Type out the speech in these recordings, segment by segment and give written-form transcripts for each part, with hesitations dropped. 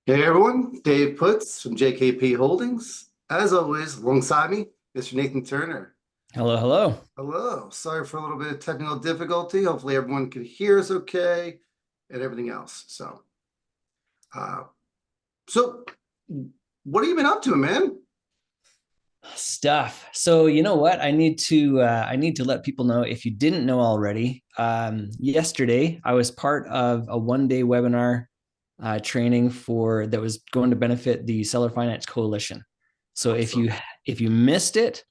Hey everyone, Dave Putz from JKP Holdings. As always, alongside me, Mr. Nathan Turner. Hello, hello. Hello. Sorry for a little bit of technical difficulty. Hopefully everyone can hear us okay and everything else. Uh, so what have you been up to, man? Stuff. So you know what? I need to let people know if you didn't know already. Yesterday, I was part of a one-day webinar training for that was going to benefit the Seller Finance Coalition. So Awesome. if you missed it,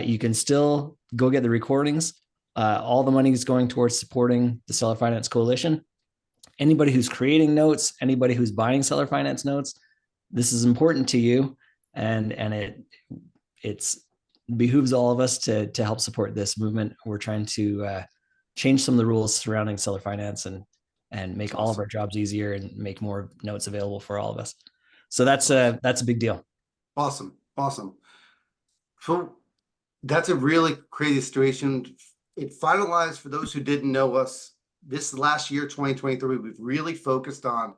you can still go get the recordings. All the money is going towards supporting the Seller Finance Coalition. Anybody who's creating notes, anybody who's buying seller finance notes, this is important to you, and it's behooves all of us to help support this movement. We're trying to change some of the rules surrounding seller finance and make all of our Awesome. jobs easier and make more notes available for all of us. So Awesome. that's a big deal. Awesome. Awesome. So that's a really crazy situation. It finalized for those who didn't know us. This last year, 2023, we've really focused on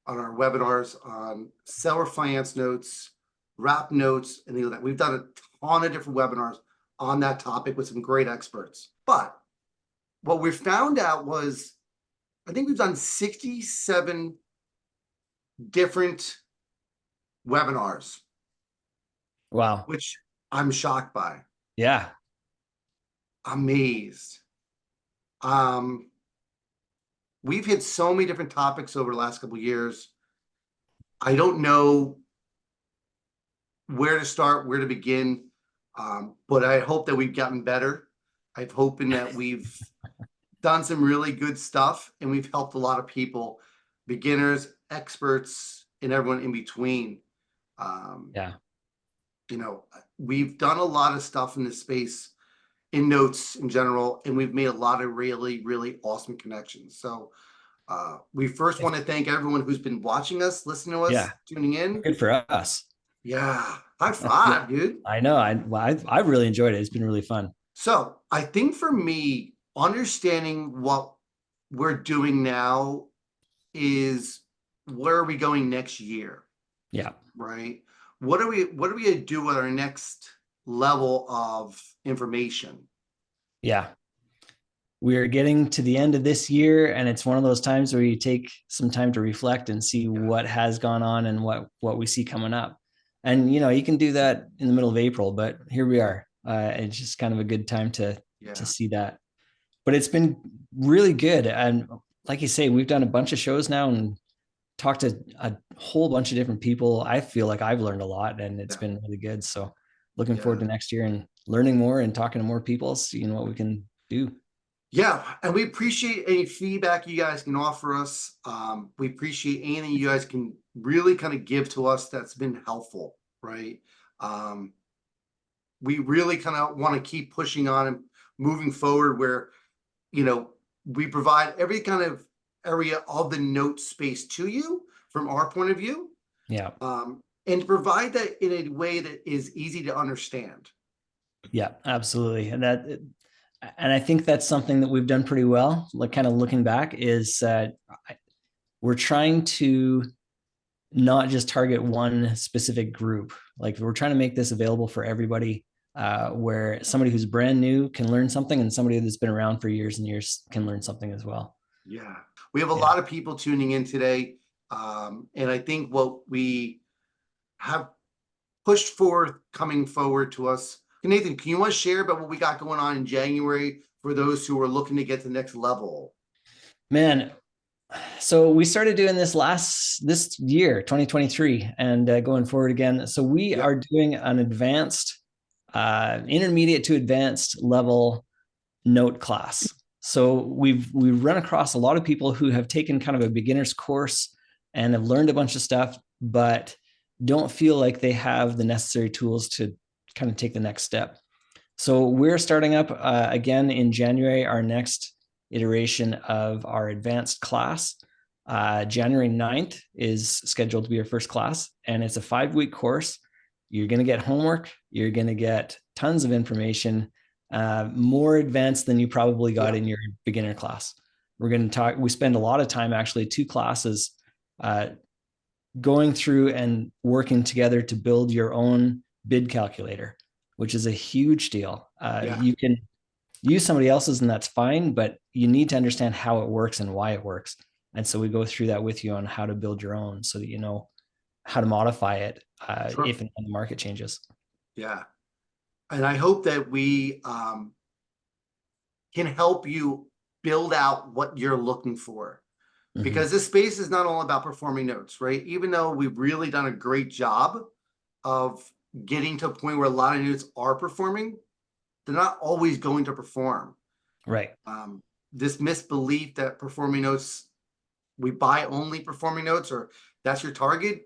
our webinars on seller finance notes, wrap notes, and things like that. We've done a ton of different webinars on that topic with some great experts. But what we found out was, I think we've done 67 different webinars, Wow. which I'm shocked by, Yeah. amazed. Um, we've hit so many different topics over the last couple of years. I don't know where to start, where to begin. But I hope that we've gotten better. I'm hoping that we've done some really good stuff and we've helped a lot of people, beginners, experts, and everyone in between. Um, Yeah. we've done a lot of stuff in this space in notes in general, and we've made a lot of really, really awesome connections. So we first want to thank everyone who's been watching us, listening to Yeah. us, tuning in. Good for us. Yeah, high five, dude. I know. I've really enjoyed it. It's been really fun. So I think for me, understanding what we're doing now is where are we going next year, Yeah. right? What are we gonna do with our next level of information? Yeah. We're getting to the end of this year, and it's one of those times where you take some time to reflect and see Yeah, what has gone on and what we see coming up. And you can do that in the middle of April, but here we are. It's just kind of a good time to yeah, see that. But it's been really good, and like you say, we've done a bunch of shows now and talked to a whole bunch of different people. I feel like I've learned a lot, and it's yeah, been really good. So looking forward yeah. to next year and learning more and talking to more people, seeing what we can do. Yeah, and we appreciate any feedback you guys can offer us. We appreciate anything you guys can really kind of give to us that's been helpful, right? Um, we really kind of want to keep pushing on and moving forward where, you know, we provide every kind of area of the note space to you from our point of view, Yeah. and to provide that in a way that is easy to understand. Yeah, absolutely. And I think that's something that we've done pretty well. Like kind of looking back is we're trying to not just target one specific group. Like we're trying to make this available for everybody, where somebody who's brand new can learn something and somebody that's been around for years and years can learn something as well. Yeah, we have a Yeah. lot of people tuning in today, and I think what we have pushed forth coming forward to us. Nathan, can you want to share about what we got going on in January for those who are looking to get to the next level? Man, so we started doing this year 2023 and going forward again. So we Yep. are doing an advanced intermediate to advanced level note class. So we've run across a lot of people who have taken kind of a beginner's course and have learned a bunch of stuff, but don't feel like they have the necessary tools to kind of take the next step. So we're starting up again in January, our next iteration of our advanced class. January 9th is scheduled to be our first class, and it's a 5-week course. You're going to get homework, you're going to get tons of information, more advanced than you probably got Yeah. in your beginner class. We're going to talk, we spend a lot of time, actually, 2 classes, uh, going through and working together to build your own bid calculator, which is a huge deal. Yeah, You can use somebody else's and that's fine, but you need to understand how it works and why it works. And so we go through that with you on how to build your own so that you know how to modify it sure. if and when the market changes. Yeah. And I hope that we can help you build out what you're looking for. Mm-hmm. Because this space is not all about performing notes, right? Even though we've really done a great job of getting to a point where a lot of notes are performing, they're not always going to perform. Right. This misbelief that performing notes, we buy only performing notes, or that's your target,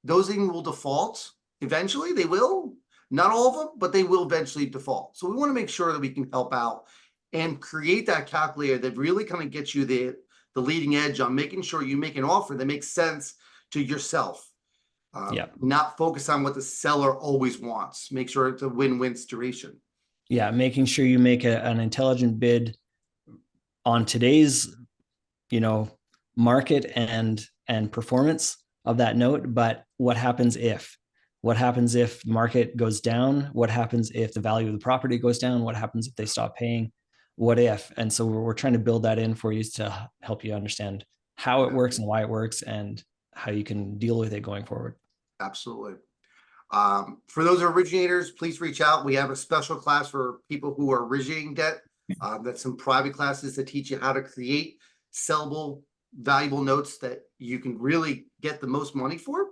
those things will default. Eventually, they will. Not all of them, but they will eventually default. So we want to make sure that we can help out and create that calculator that really kind of gets you the leading edge on making sure you make an offer that makes sense to yourself. Yeah. Not focus on what the seller always wants. Make sure it's a win-win situation. Yeah. Making sure you make an intelligent bid on today's, you know, market and performance of that note. But what happens if? What happens if the market goes down? What happens if the value of the property goes down? What happens if they stop paying? What if? And so we're trying to build that in for you to help you understand how it Yeah, works and why it works and how you can deal with it going forward. absolutely. For those originators, please reach out. We have a special class for people who are originating debt. That's some private classes that teach you how to create sellable, valuable notes that you can really get the most money for.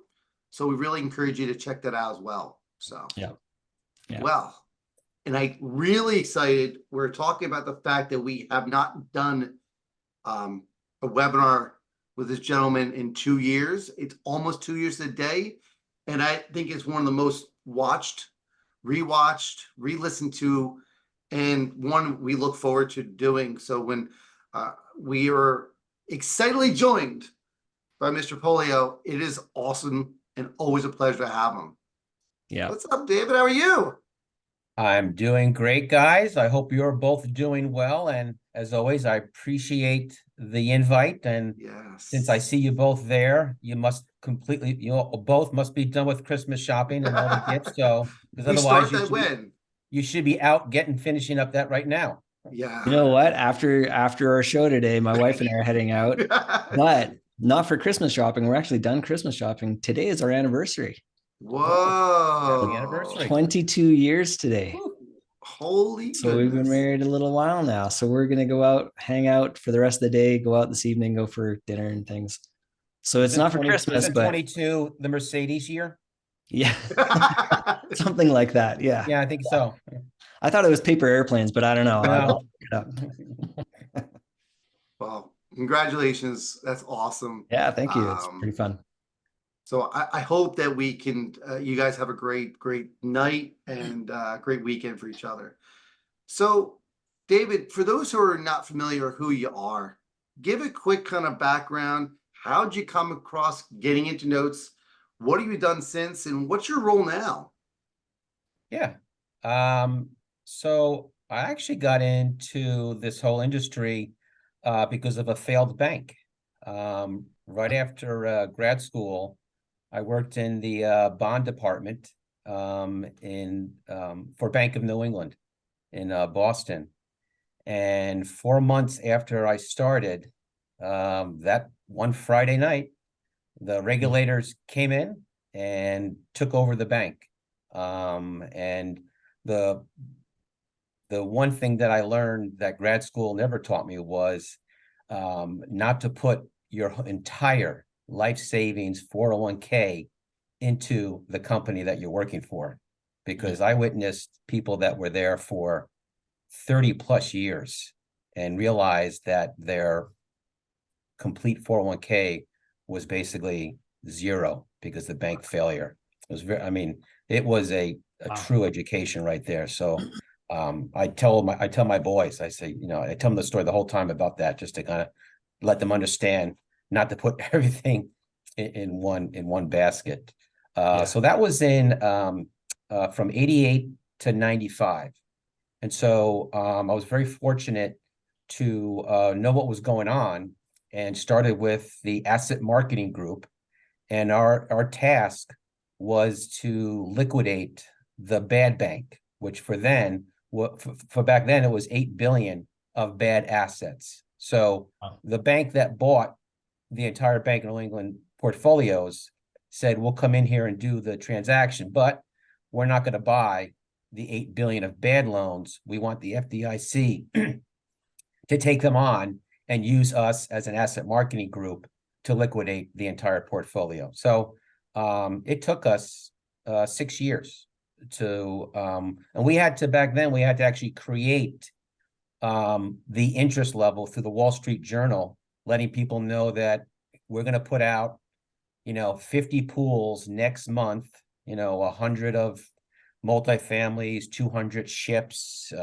So we really encourage you to check that out as well. So, Yeah. Yeah. well, and I really excited. We're talking about the fact that we have not done a webinar with this gentleman in 2 years. It's almost 2 years a day. And I think it's one of the most watched, rewatched, re-listened to, and one we look forward to doing. So when we are excitedly joined by Mr. Pollio, it is awesome and always a pleasure to have him. Yeah. What's up, David? How are you? I'm doing great, guys. I hope you're both doing well. And as always, I appreciate the invite. And since I Yes. see you both there, you must completely, you both must be done with Christmas shopping and all the gifts. So, because We otherwise start that when? you should be out finishing up that right now. You Yeah. know what? After our show today, my wife and I are heading out, but not for Christmas shopping. We're actually done Christmas shopping. Today is our anniversary. Oh, happy Whoa. anniversary. 22 years today. Woo. Holy So we've been goodness. married a little while now. So we're gonna go out, hang out for the rest of the day, go out this evening, go for dinner and things. So it's not for Christmas, Isn't but 22 the Mercedes year? yeah, something like that. Yeah. Yeah, I think so. I thought it was paper airplanes, but I don't know. I'll No. look it up. Well, congratulations. That's awesome. Yeah, thank you. It's pretty fun. So I hope that we can, you guys have a great night and great weekend for each other. So, David, for those who are not familiar who you are, give a quick kind of background. How'd you come across getting into notes? What have you done since, and what's your role now? Yeah. So I actually got into this whole industry because of a failed bank. Right after grad school, I worked in the bond department for Bank of New England in Boston. And 4 months after I started, that one Friday night, the regulators came in and took over the bank. And the one thing that I learned that grad school never taught me was not to put your entire life savings 401k into the company that you're working for, because I witnessed people that were there for 30 plus years and realized that their complete 401k was basically zero because the bank failure. It was very, I mean, it was a Wow. true education right there. So I tell my boys, I say, I tell them the story the whole time about that, just to kind of let them understand not to put everything in one basket. So that was in from 88 to 95. And so I was very fortunate to know what was going on and started with the asset marketing group. and our task was to liquidate the bad bank, which for back then it was 8 billion of bad assets. So Wow. the bank that bought the entire Bank of New England portfolios said, we'll come in here and do the transaction, but we're not going to buy the 8 billion of bad loans. We want the FDIC to take them on and use us as an asset marketing group to liquidate the entire portfolio. So it took us 6 years to, and we had to, back then, we had to actually create the interest level through the Wall Street Journal, letting people know that we're going to put out, 50 pools next month, 100 of multifamilies, 200 ships,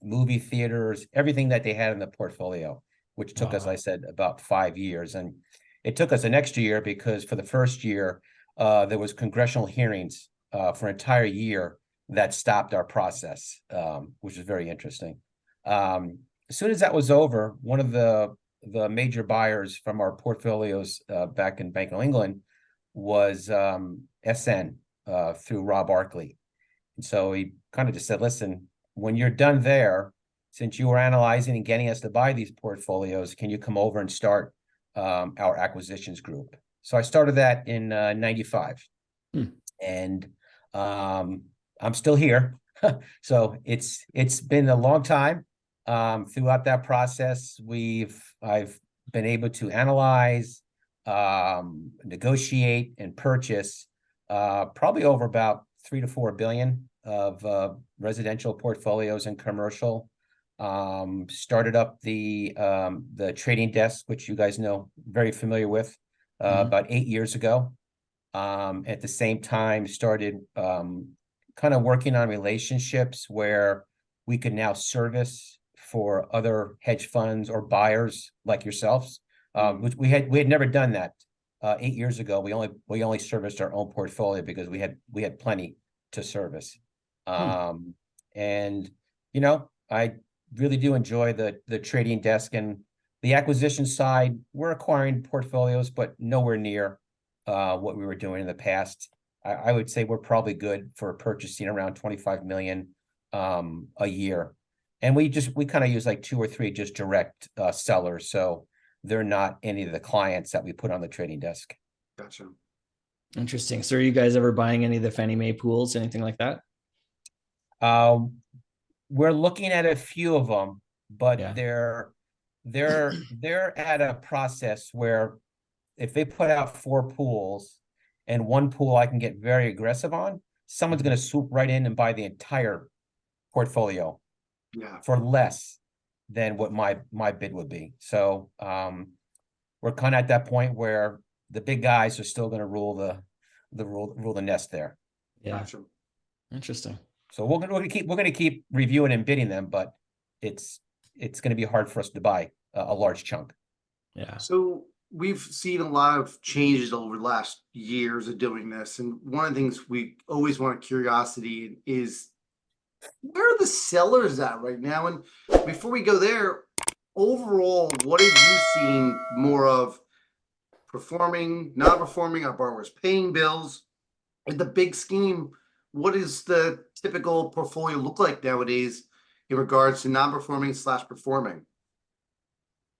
movie theaters, everything that they had in the portfolio, which took us, Wow. I said, about 5 years. And it took us an extra year because for the first year, there was congressional hearings for an entire year that stopped our process, which is very interesting. As soon as that was over, one of the major buyers from our portfolios back in Bank of England was SN through Rob Arkley. And so he kind of just said, listen, when you're done there, since you were analyzing and getting us to buy these portfolios, can you come over and start our acquisitions group? So I started that in 95. And I'm still here. So it's been a long time. Throughout that process, I've been able to analyze, negotiate, and purchase probably over about 3 to 4 billion of residential portfolios and commercial. Started up the trading desk, which you guys know, very familiar with, about 8 years ago. At the same time, started kind of working on relationships where we could now service for other hedge funds or buyers like yourselves, which we had never done that 8 years ago. We only serviced our own portfolio because we had plenty to service. And I really do enjoy the trading desk and the acquisition side. We're acquiring portfolios, but nowhere near what we were doing in the past. I would say we're probably good for purchasing around 25 million a year. And we kind of use like 2 or 3 just direct sellers. So they're not any of the clients that we put on the trading desk. Gotcha. Interesting. So are you guys ever buying any of the Fannie Mae pools, anything like that? We're looking at a few of them, but Yeah. they're at a process where if they put out 4 pools and one pool I can get very aggressive on, someone's going to swoop right in and buy the entire portfolio for less than what my bid would be. So we're kind of at that point where the big guys are still going to rule the nest there. Yeah. Gotcha. Interesting. So we're going to keep reviewing and bidding them, but it's going to be hard for us to buy a large chunk. Yeah. So we've seen a lot of changes over the last years of doing this. And one of the things we always want curiosity is, where are the sellers at right now? And before we go there, overall, what have you seen more of? Performing, not performing, our borrowers paying bills? In the big scheme, what does the typical portfolio look like nowadays in regards to non-performing / performing?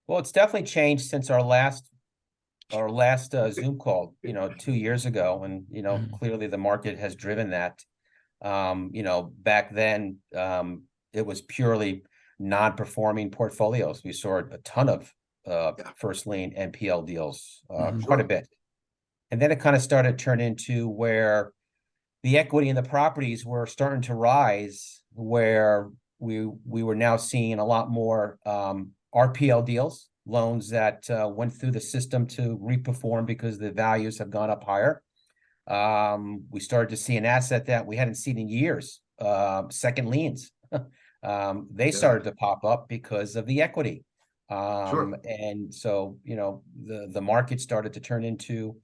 Well, it's definitely changed since our last Zoom call, 2 years ago. And, clearly the market has driven that. Back then, it was purely non-performing portfolios. We saw a ton of first lien NPL deals, quite a bit. And then it kind of started to turn into where the equity in the properties were starting to rise, where we were now seeing a lot more RPL deals, loans that went through the system to reperform because the values have gone up higher. We started to see an asset that we hadn't seen in years, second liens. They started to pop up because of the equity. And so, the market started to turn into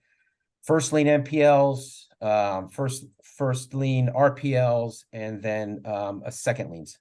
first lien NPLs, first lien RPLs, and then a second liens.